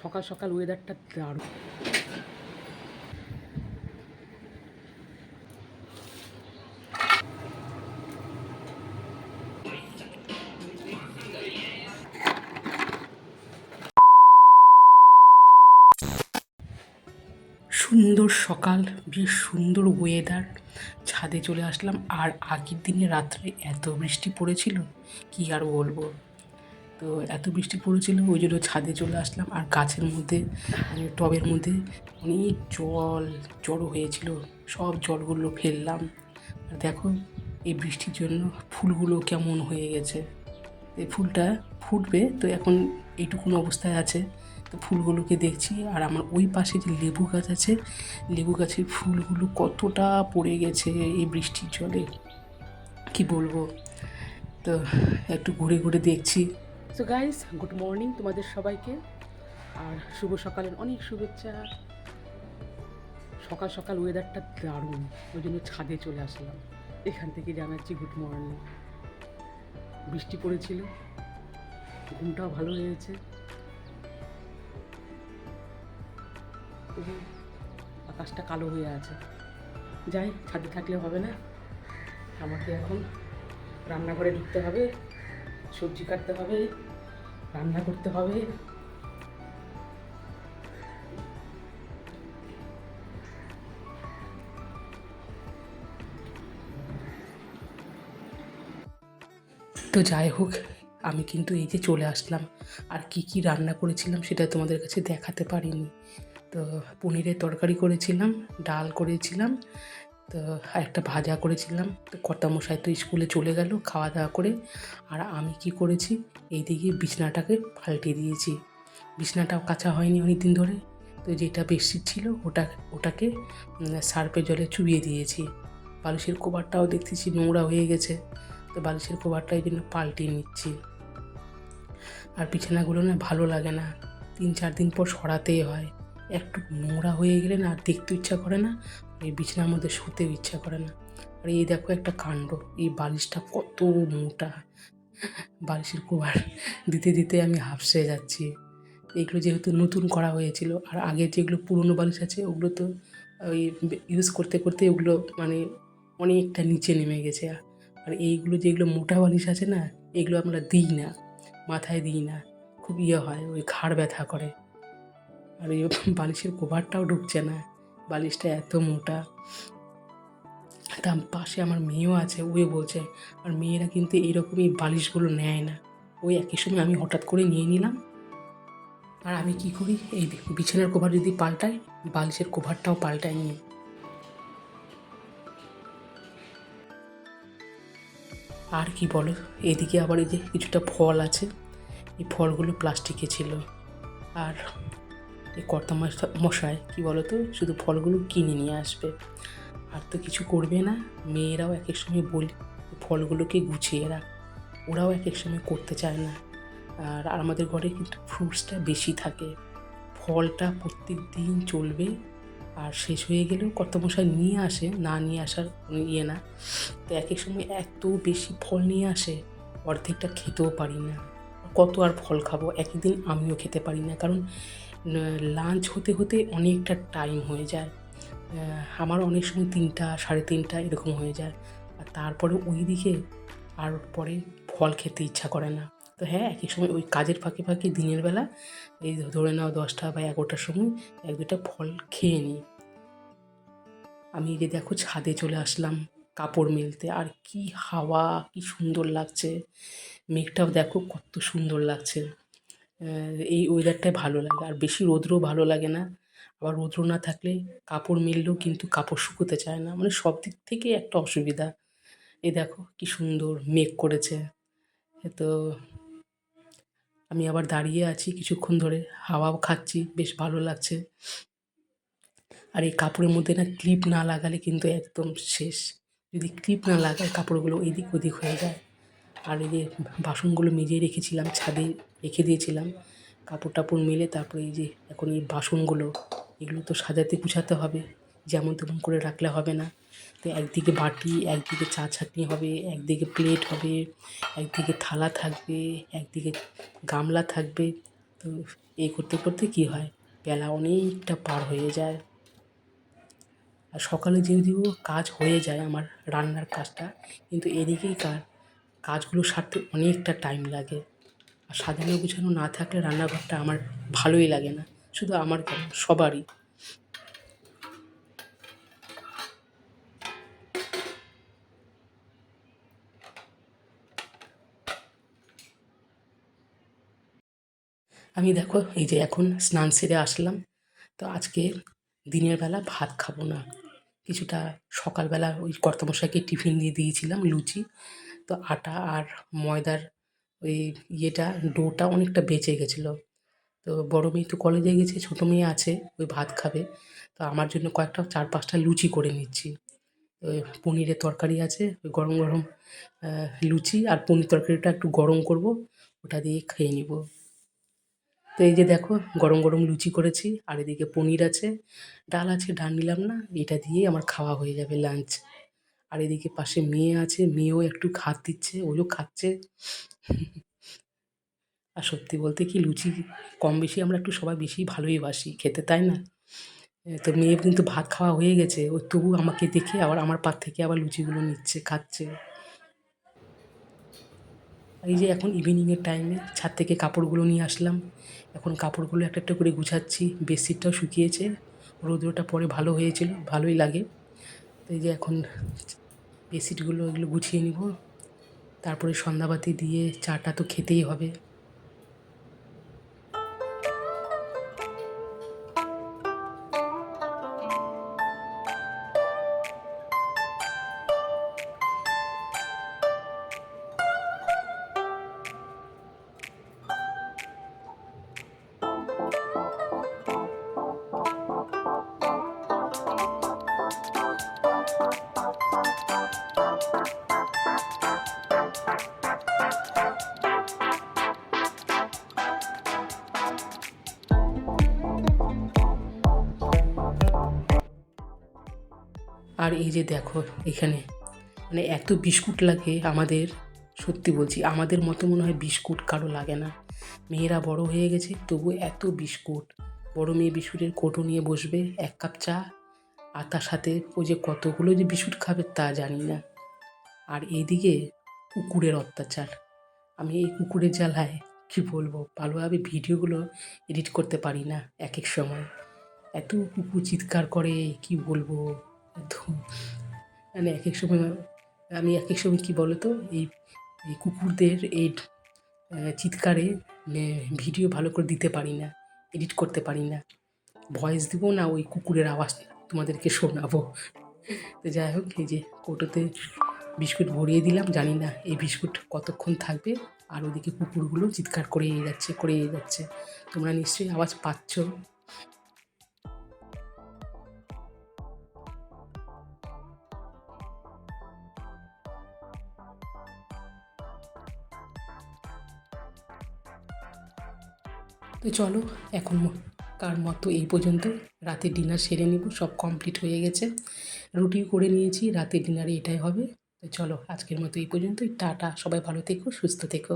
সকাল সকাল ওয়েদারটা দারুণ। সুন্দর সকাল, বেশ সুন্দর ওয়েদার। ছাদে চলে আসলাম। আর আগের দিনে রাত্রে এত বৃষ্টি পড়েছিল, কি আর বলবো। তো এত বৃষ্টি পড়েছিল, ওই জন্য ছাদে চলে আসলাম। আর গাছের মধ্যে মানে টবের মধ্যে অনেক জল জড়ো হয়েছিল, সব জলগুলো ফেললাম। আর দেখো, এই বৃষ্টির জন্য ফুলগুলো কেমন হয়ে গেছে। এই ফুলটা ফুটবে, তো এখন এইটুকুন অবস্থায় আছে। তো ফুলগুলোকে দেখছি। আর আমার ওই পাশে যে লেবু গাছ আছে, লেবু গাছের ফুলগুলো কতটা পড়ে গেছে এই বৃষ্টির জলে, কি বলবো। তো একটু ঘুরে ঘুরে দেখছি। সো গাইস, গুড মর্নিং তোমাদের সবাইকে, আর শুভ সকালের অনেক শুভেচ্ছা। সকাল সকাল ওয়েদারটা দারুণ, ওই জন্য ছাদে চলে আসলাম। এখান থেকে জানাচ্ছি গুড মর্নিং। বৃষ্টি পড়েছিল, ঘুমটাও ভালো হয়েছে। তবু আকাশটা কালো হয়ে আছে। যাই, ছাদে থাকলে হবে না, আমাকে এখন রান্নাঘরে ঢুকতে হবে, সবজি কাটতে হবে, রান্না করতে হবে। তো যাই হোক, আমি কিন্তু এই যে চলে আসলাম। আর কি কি রান্না করেছিলাম সেটা তোমাদের কাছে দেখাতে পারিনি। তো পনিরের তরকারি করেছিলাম, ডাল করেছিলাম, তো আর একটা ভাজা করেছিলাম। তো কর্তামশাই তো স্কুলে চলে গেল খাওয়া দাওয়া করে। আর আমি কি করেছি, এইদিকে বিছনাটাকে পাল্টে দিয়েছি। বিছনাটাও কাচা হয়নি অনেক দিন ধরে। তো যেটা বেডশিট ছিল ওটাকে সার্ফের জলে চুবিয়ে দিয়েছি। বালিশের কভারটাও দেখতেছি নোংরা হয়ে গেছে, তো বালিশের কভারটা এই জন্য পাল্টে নিচ্ছি। আর বিছানাগুলো না ভালো লাগে না, 3-4 দিন পর সরাতেই হয়। একটু নোংরা হয়ে গেলে না আর দেখতে ইচ্ছা করে না, এই বিছানার মধ্যে শুতেও ইচ্ছা করে না। আর এই দেখো একটা কাণ্ড, এই বালিশটা কত মোটা, বালিশের কভার দিতে দিতে আমি হাঁফসে যাচ্ছি। এগুলো যেহেতু নতুন করা হয়েছিল, আর আগের যেগুলো পুরনো বালিশ আছে ওগুলো তো ওই ইউজ করতে করতে ওগুলো মানে অনেকটা নিচে নেমে গেছে। আর এইগুলো যেগুলো মোটা বালিশ আছে না, এগুলো আমরা দিই না, মাথায় দিই না, খুব হয়, ওই ঘাড় ব্যথা করে। আর এই বালিশের কভারটাও ঢুকছে না, বালিশটা এত মোটা। তার পাশে আমার মেয়েও আছে, ওই বলছে। আর মেয়েরা কিন্তু এইরকমই বালিশগুলো নেয় না, ওই একই সময় আমি হঠাৎ করে নিয়ে নিলাম। আর আমি কি করি, এই বিছানার কভার যদি পাল্টাই, বালিশের কভারটাও পাল্টাই নিই। আর কি বলো, এদিকে আবার এই যে কিছুটা ফল আছে, এই ফলগুলো প্লাস্টিকে ছিল। আর এই কর্তা মশাই কী বলো তো, শুধু ফলগুলো কিনে নিয়ে আসবে, আর তো কিছু করবে না। মেয়েরাও এক এক সময় বলি ফলগুলোকে গুছিয়ে রাখ, ওরাও এক এক সময় করতে চায় না। আর আমাদের ঘরে কিন্তু ফ্রুটসটা বেশি থাকে, ফলটা প্রত্যেক দিন চলবে। আর শেষ হয়ে গেলেও কর্তামশাই নিয়ে আসে, না নিয়ে আসার কোনো ইয়ে না। তো এক এক সময় এত বেশি ফল নিয়ে আসে, অর্ধেকটা খেতেও পারি না। কত আর ফল খাবো, একদিন আমিও খেতে পারি না, কারণ লাঞ্চ হতে হতে অনেকটা টাইম হয়ে যায়। আমার অনেক সময় 3টা 3:30 এরকম হয়ে যায়। আর তারপরে ওই দিকে আর পরে ফল খেতে ইচ্ছা করে না। তো হ্যাঁ, একই সময় ওই কাজের ফাঁকে ফাঁকে দিনের বেলা এই ধরে নাও 10টা বা 11টার সময় 1-2টা ফল খেয়ে নিই। আমি এই যে দেখো ছাদে চলে আসলাম কাপড় মেলতে। আর কি হাওয়া, কি সুন্দর লাগছে। মেঘটাও দেখো কত সুন্দর লাগছে। এই ওয়েদারটাই ভালো লাগে, আর বেশি রৌদ্রও ভালো লাগে না। আবার রৌদ্র না থাকলে কাপড় মেললেও কিন্তু কাপড় শুকোতে চায় না, মানে সব দিক থেকে একটা অসুবিধা। এই দেখো কি সুন্দর মেঘ করেছে। তো আমি আবার দাঁড়িয়ে আছি কিছুক্ষণ ধরে, হাওয়াও খাচ্ছি, বেশ ভালো লাগছে। আর এই কাপড়ের মধ্যে না ক্লিপ না লাগালে কিন্তু একদম শেষ। যদি ক্লিপ না লাগায় কাপড়গুলো এদিক ওদিক হয়ে যায়। আর এই যে বাসনগুলো মেজে রেখেছিলাম, ছাদে রেখে দিয়েছিলাম কাপড় টাপড় মেলে। তারপরে এই যে এখন এই বাসনগুলো, এগুলো তো সাজাতে গুছাতে হবে, যেমন তেমন করে রাখলে হবে না। তো একদিকে বাটি, একদিকে চা ছাঁকনি হবে, একদিকে প্লেট হবে, একদিকে থালা থাকবে, একদিকে গামলা থাকবে। তো এই করতে করতে কী হয়, বেলা অনেকটা পার হয়ে যায়। আর সকালে যদিও কাজ হয়ে যায় আমার রান্নার কাজটা, কিন্তু এদিকেই কাজগুলো সারতে অনেকটা টাইম লাগে। আর সাজানো গুছানো না থাকলে রান্নাঘরটা আমার ভালোই লাগে না, শুধু আমার কেন, সবারই। আমি দেখো এই যে এখন স্নান সেরে আসলাম। তো আজকে দিনের বেলা ভাত খাবো না, কিছুটা সকালবেলা ওই কর্তামশাইকে টিফিন দিয়ে দিয়েছিলাম লুচি। তো আটা আর ময়দার ওই ডোটা অনেকটা বেঁচে গেছিলো। তো বড় মেয়ে তো কলেজে গেছে, ছোটো মেয়ে আছে, ওই ভাত খাবে। তো আমার জন্য কয়েকটা 4-5টা লুচি করে নিচ্ছি। ওই পনিরের তরকারি আছে, ওই গরম গরম লুচি আর পনির তরকারিটা একটু গরম করব, ওটা দিয়ে খেয়ে নিব। তো এই যে দেখো গরম গরম লুচি করেছি, আর এদিকে পনির আছে, ডাল আছে, ডাল নিলাম না, এটা দিয়েই আমার খাওয়া হয়ে যাবে লাঞ্চ। আর এদিকে পাশে মেয়ে আছে, মেয়েও একটু হাত দিচ্ছে, ওইও খাচ্ছে। আর সত্যি বলতে কি, লুচি কম বেশি আমরা একটু সবাই বেশি ভালোই বাসি খেতে, তাই না? তো মেয়ে কিন্তু ভাত খাওয়া হয়ে গেছে, ও তবু আমাকে দেখে আবার আমার পাত থেকে আবার লুচিগুলো নিচ্ছে, খাচ্ছে। এই যে এখন ইভিনিংয়ের টাইমে ছাদ থেকে কাপড়গুলো নিয়ে আসলাম। এখন কাপড়গুলো একটা একটা করে গুছাচ্ছি, বেডশিটটাও শুকিয়েছে, রৌদ্রটা পরে ভালো হয়েছিল, ভালোই লাগে। তো এই যে এখন বেডশিটগুলো এগুলো গুছিয়ে নিব, তারপরে সন্ধ্যাবাতি দিয়ে চাটা তো খেতেই হবে। আর এই যে দেখো এখানে মানে এত বিস্কুট লাগে আমাদের, সত্যি বলছি আমাদের মতো মনে হয় বিস্কুট কারো লাগে না। মেয়েরা বড় হয়ে গেছে তবু এত বিস্কুট। বড় মেয়ে বিস্কুটের কৌটো নিয়ে বসবে, 1 কাপ চা, আর তার সাথে ওই যে কতগুলো যে বিস্কুট খাবে তা জানি না। আর এইদিকে কুকুরের অত্যাচার, আমি এই কুকুরের জ্বালায় কী বলবো, ভালোভাবে ভিডিওগুলো এডিট করতে পারি না এক এক সময়। এত কুকুর চিৎকার করে, কি বলবো, এত মানে এক এক সময় আমি এক এক সময় কী বলো তো, এই এই কুকুরদের এই চিৎকারে ভিডিও ভালো করে দিতে পারি না, এডিট করতে পারি না, ভয়েস দিব না, ওই কুকুরের আওয়াজ তোমাদেরকে শোনাবো। তো যাই হোক, এই যে কৌটোতে বিস্কুট ভরিয়ে দিলাম, জানি না এই বিস্কুট কতক্ষণ থাকবে। আর ওদিকে কুকুরগুলো চিৎকার করেই যাচ্ছে, তোমরা নিশ্চয়ই আওয়াজ পাচ্ছ। তো চলো এখন কার মতো এই পর্যন্ত, রাতের ডিনার সেরে নেব, সব কমপ্লিট হয়ে গেছে, রুটিও করে নিয়েছি, রাতের ডিনারে এটাই হবে। তো চলো আজকের মতো এই পর্যন্তই, টাটা, সবাই ভালো থেকো, সুস্থ থেকো।